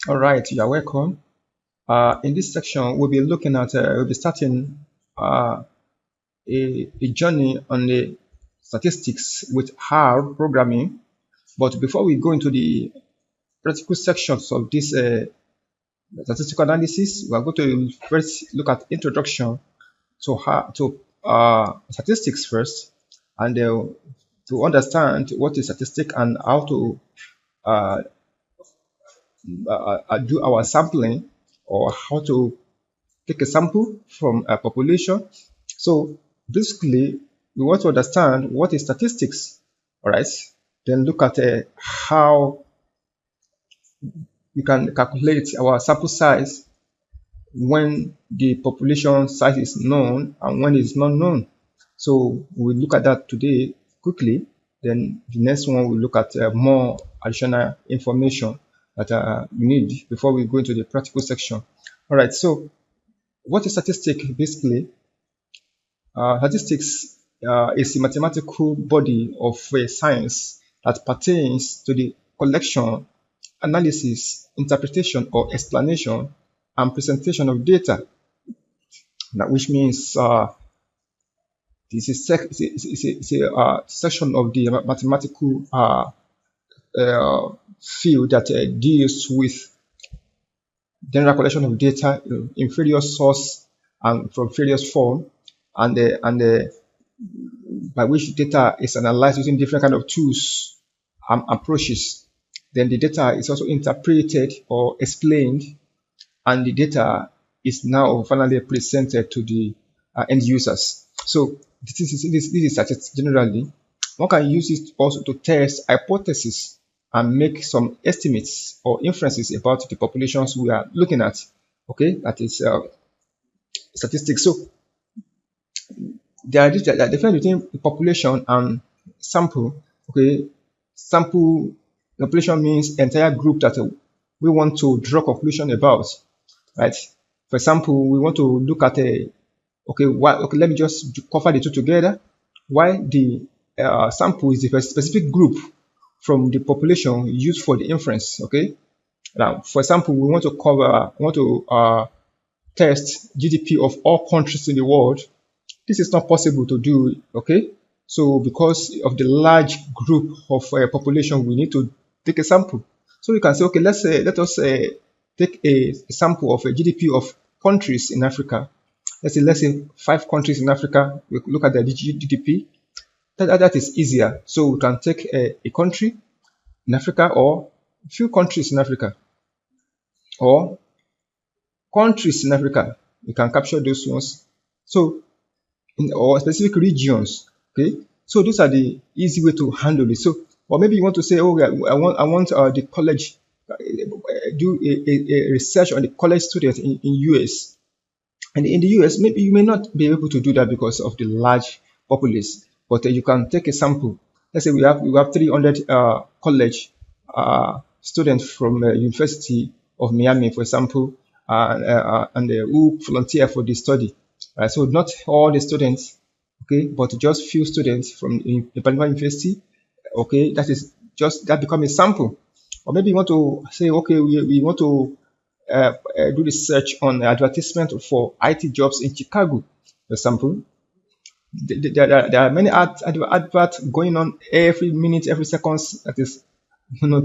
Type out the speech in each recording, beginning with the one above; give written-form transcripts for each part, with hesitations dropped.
All right, you are welcome. In this section, we'll be starting uh, a journey on the statistics with R programming. But before we go into the practical sections of this statistical analysis, we are going to first look at introduction to statistics first, and to understand what is statistic and how to uh, do our sampling or how to take a sample from a population. So basically, we want to understand what is statistics, all right? Then look at how we can calculate our sample size when the population size is known and when it's not known. So we'll look at that today quickly. Then the next one we'll look at more additional information that we need before we go into the practical section. All right, so what is statistic basically? Statistics is a mathematical body of science that pertains to the collection, analysis, interpretation, or explanation and presentation of data. That which means this is a section of the mathematical field that deals with general collection of data in various source and from various form, and by which data is analyzed using different kind of tools and approaches. Then the data is also interpreted or explained, and the data is now finally presented to the end users. So this is such generally. One can use it also to test hypotheses and make some estimates or inferences about the populations we are looking at. Okay, that is statistics. So there are difference between population and sample. Okay, sample population means entire group that we want to draw conclusion about, right? For example, we want to look at a okay, let me just cover the two together. Why the sample is a specific group from the population used for the inference. Okay, now for example, we want to test GDP of all countries in the world. This is not possible to do. Okay, so because of the large group of population, we need to take a sample. So we can say, okay, let us take a sample of a GDP of countries in Africa. Let's say 5 countries in Africa. We look at the GDP. That is easier. So we can take a country in Africa or a few countries in Africa or countries in Africa. We can capture those ones. So or specific regions. Okay, so those are the easy way to handle it. So, or maybe you want to say, oh, yeah, I want the college do a research on the college students in US. And in the US, maybe you may not be able to do that because of the large populace, but you can take a sample. Let's say we have 300 college students from University of Miami, for example, and who volunteer for the study. So not all the students, okay, but just few students from Ipanema University, okay, that become a sample. Or maybe you want to say, okay, we want to do research on advertisement for IT jobs in Chicago, for example. There are many adverts going on every minute, every second that is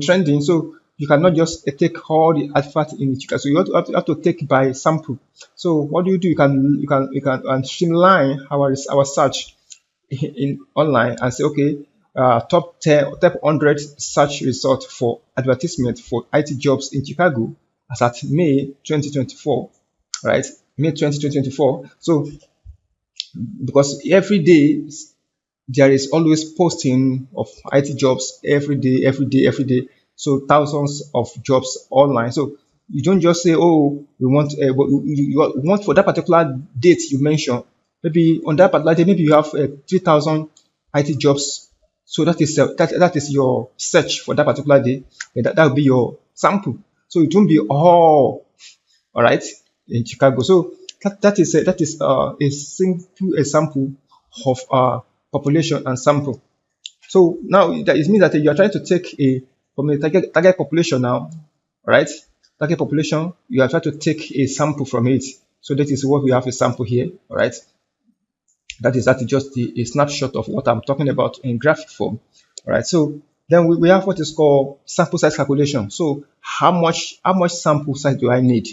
trending. So you cannot just take all the adverts in Chicago. So you have to take by sample. So what do? You can streamline our search in online and say, okay, top 10, top 100 search results for advertisement for IT jobs in Chicago as at May 2024, right? May 2024. So because every day there is always posting of IT jobs every day, every day, every day. So thousands of jobs online. So you don't just say, oh, we want, you want for that particular date you mentioned. Maybe on that particular day, maybe you have 3,000 IT jobs. So that is your search for that particular day. And that will be your sample. So it won't be all right, in Chicago. So that is a simple example of population and sample. So now that it means that you are trying to take a from the target population now, right? target population, you are trying to take a sample from it. So that is what we have a sample here, all right? That is just a snapshot of what I'm talking about in graphic form, all right? So then we have what is called sample size calculation. So how much sample size do I need?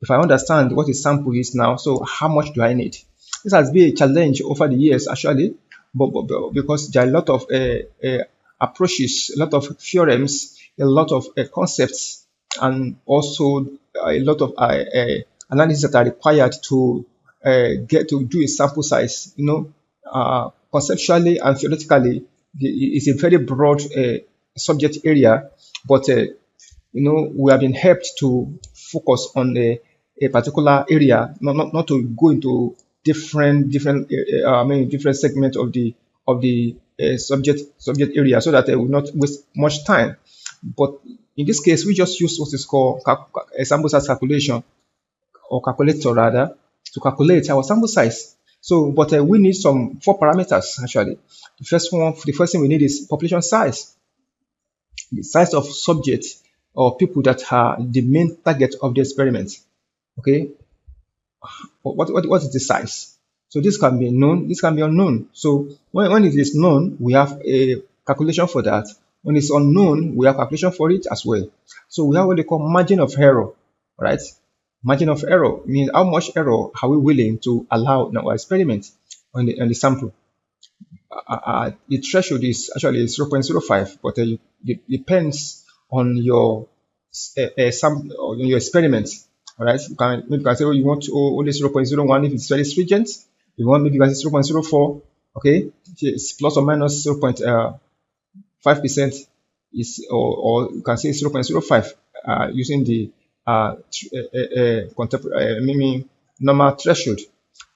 If I understand what a sample is now, so how much do I need? This has been a challenge over the years, actually, but because there are a lot of approaches, a lot of theorems, a lot of concepts, and also a lot of analysis that are required to get to do a sample size. Conceptually and theoretically, it's a very broad subject area, but we have been helped to focus on a particular area, not to go into different segments of the subject area, so that they will not waste much time. But in this case, we just use what is called a sample size calculation, or calculator rather, to calculate our sample size. So, but we need some 4 parameters actually. The first thing we need is population size, the size of subjects or people that are the main target of the experiment. Okay, what is the size? So this can be known, this can be unknown. So when it is known, we have a calculation for that. When it's unknown, we have calculation for it as well. So we have what they call margin of error, right? Margin of error means how much error are we willing to allow in our experiment on the sample. The threshold is actually 0.05, but it depends on your on your experiment. All right, maybe you can say, you want only 0.01 if it's very stringent. You want maybe you can say 0.04. Okay, it's plus or minus 0.5% is, or you can say 0.05 using the normal threshold,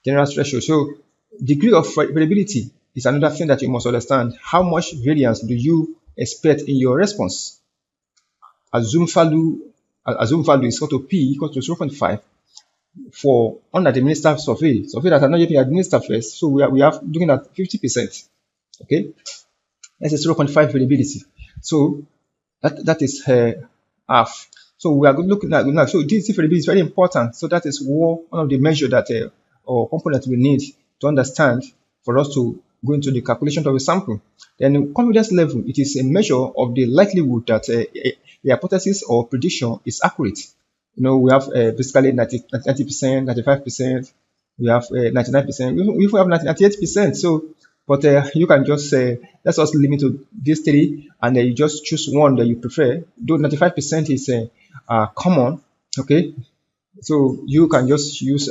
general threshold. So degree of variability is another thing that you must understand. How much variance do you expect in your response? Assume value is equal to P equal to 0.5 for unadministered survey that are not yet been administered first. So we are looking at 50%. Okay, that's a 0.5 variability. So that is half. So we are looking at now. So this variability is very important. So that is one of the measures that or components we need to understand for us to go into the calculation of a sample. Then confidence level, it is a measure of the likelihood that the hypothesis or prediction is accurate. We have basically 90%, 95%. We have 99%. We have 98%. So, but you can just say, let's just limit to these 3, and you just choose one that you prefer. Though 95% is common, okay. So you can just use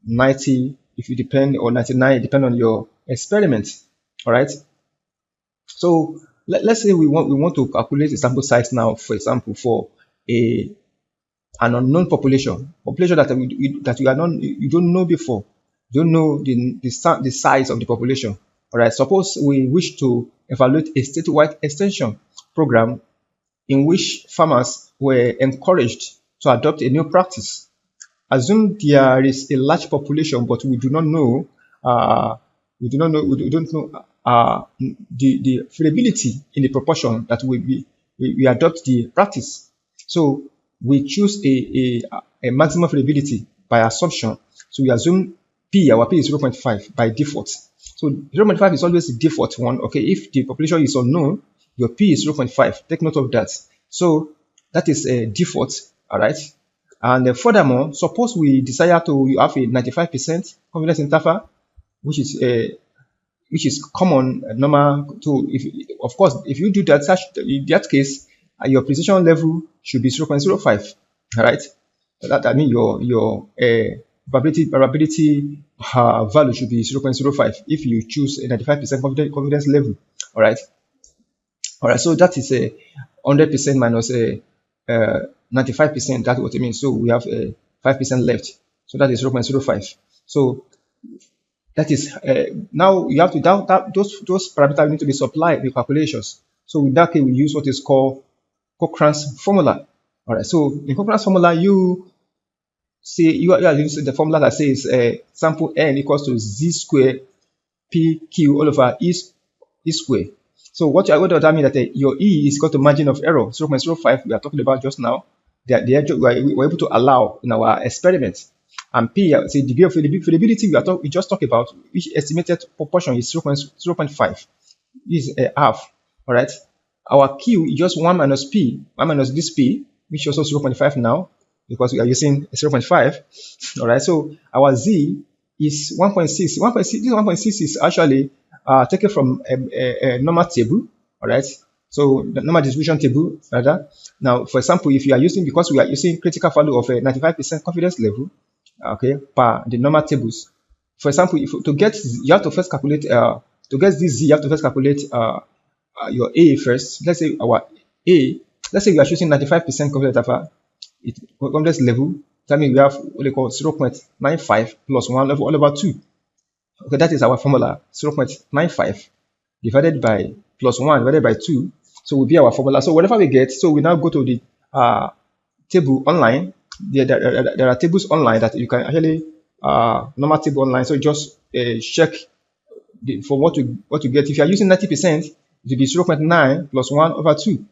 90 if you depend, or 99 depend on your experiment. All right. So let's say we want to calculate the sample size now, for example, for an unknown population that you don't know before. You don't know the size of the population. All right. Suppose we wish to evaluate a statewide extension program in which farmers were encouraged to adopt a new practice. Assume there is a large population, but we don't know the variability in the proportion that we adopt the practice. So we choose a maximum variability by assumption. So we assume our P is 0.5 by default. So 0.5 is always the default one. Okay, if the population is unknown, your P is 0.5. Take note of that. So that is a default. All right. And furthermore, suppose we desire to have a 95% confidence interval, which is common, normal to, of course, if you do that, in that case, your precision level should be 0.05. All right. That means your probability value should be 0.05 if you choose a 95% confidence level. All right. All right. So that is a 100% minus a 95%. That's what it means. So we have a 5% left. So that is 0.05. So that is now you have to those parameters need to be supplied with calculations. So in that case, we use what is called Cochrane's formula. All right. So in Cochrane's formula, you see you are using the formula that says sample n equals to z squared pq all over e squared. So what does that mean? That your e is equal to margin of error 0.05 we are talking about just now. we're able to allow in our experiment. And P, say degree of fidelity, we just talk about, which estimated proportion is 0.5, is a half. All right. Our Q is just 1 minus P, 1 minus this P, which is also 0.5 now, because we are using 0.5. All right. So our Z is 1.6. 1.6. This 1.6 is actually taken from a normal table. All right. So the normal distribution table, rather. Now, for example, if you are using, because we are using critical value of a 95% confidence level, okay, per the normal tables. For example, if to get, you have to first calculate, to get this Z, you have to first calculate your A first. Let's say our A, let's say we are choosing 95% confidence level. That means we have what they call 0.95 plus 1 all over 2. Okay, that is our formula, 0.95 divided by plus 1 divided by 2. So will be our formula. So whatever we get, so we now go to the table online. There are tables online that you can actually normal table online. So just check for what you get. If you are using 90%, it will be 0.9 plus 1 over 2.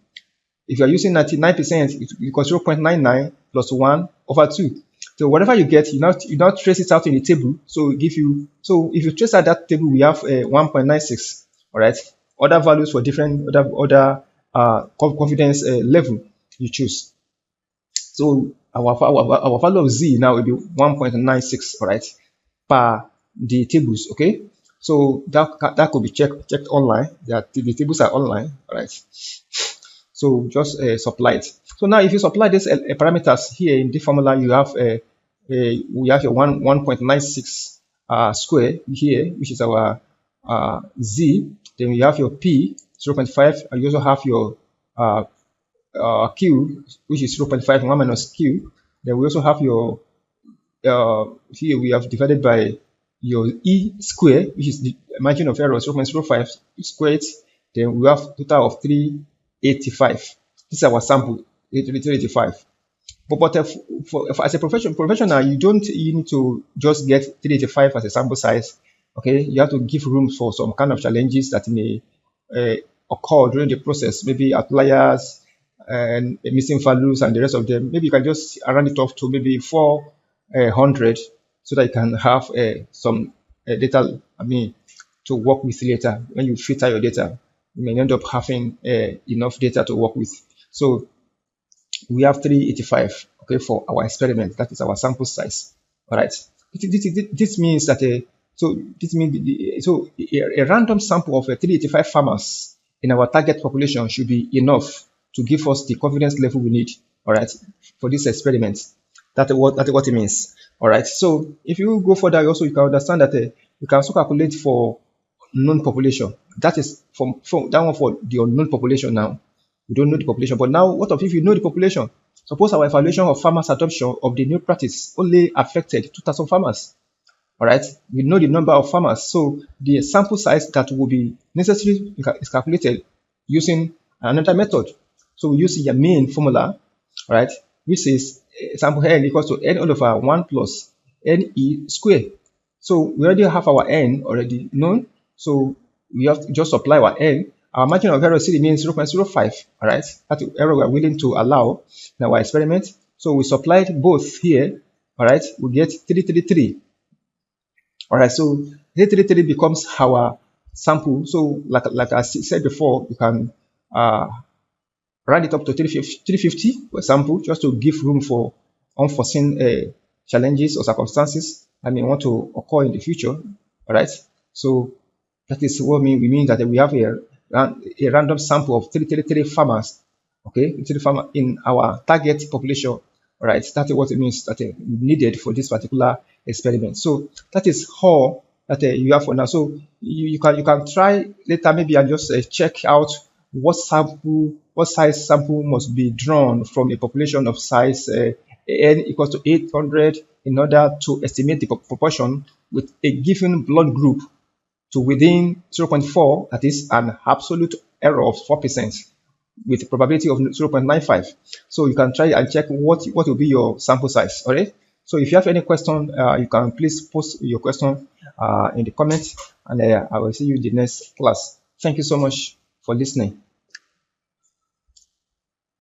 If you are using 99%, it equals 0.99 plus 1 over 2. So whatever you get, you now trace it out in the table. So give you, so if you trace out that table, we have 1.96. All right. Other values for different other confidence level you choose. So our value of Z now will be 1.96. All right, per the tables. Okay. So that could be checked online. The tables are online. All right. So just supply it. So now if you supply these parameters here in the formula, you have we have a 1.96 square here, which is our Z. Then you have your P 0.5, and you also have your Q, which is 0.5, 1 minus Q. Then we also have your here we have divided by your E square, which is the margin of error 0.05 squared. Then we have total of 385. This is our sample, 385. But as a professional, you need to just get 385 as a sample size. Okay, you have to give room for some kind of challenges that may occur during the process, maybe outliers and missing values and the rest of them. Maybe you can just round it off to maybe 400 so that you can have some data, to work with later. When you filter your data, you may end up having enough data to work with. So we have 385, okay, for our experiment. That is our sample size. All right. This means that a random sample of 385 farmers in our target population should be enough to give us the confidence level we need. All right, for this experiment. That's what it means. All right. So if you go further, you can understand that you can also calculate for known population. That is from that one for the unknown population. Now we don't know the population, but now what if you know the population? Suppose our evaluation of farmers' adoption of the new practice only affected 2,000 farmers. All right, we know the number of farmers, so the sample size that will be necessary is calculated using another method. So we use the main formula, right, which is sample n equals to n all over 1 plus ne square. So we already have our n already known, so we have to just apply our n. Our margin of error still remains 0.05. All right, that's the error we are willing to allow in our experiment. So we supplied both here. All right, we get 333. All right, so 333 becomes our sample. So like I said before, you can round it up to 350 for example, just to give room for unforeseen challenges or circumstances that may want to occur in the future. All right, so that is what we mean that we have a random sample of 333 farmers. Okay, 333 farmers in our target population. All right, that's what it means that needed for this particular experiment. So that is all that you have for now. So you can try later maybe and just check out what size sample must be drawn from a population of size n equals to 800 in order to estimate the proportion with a given blood group to within 0.4, that is an absolute error of 4% with a probability of 0.95. So you can try and check what will be your sample size. All right. So if you have any question, you can please post your question in the comments, and I will see you in the next class. Thank you so much for listening.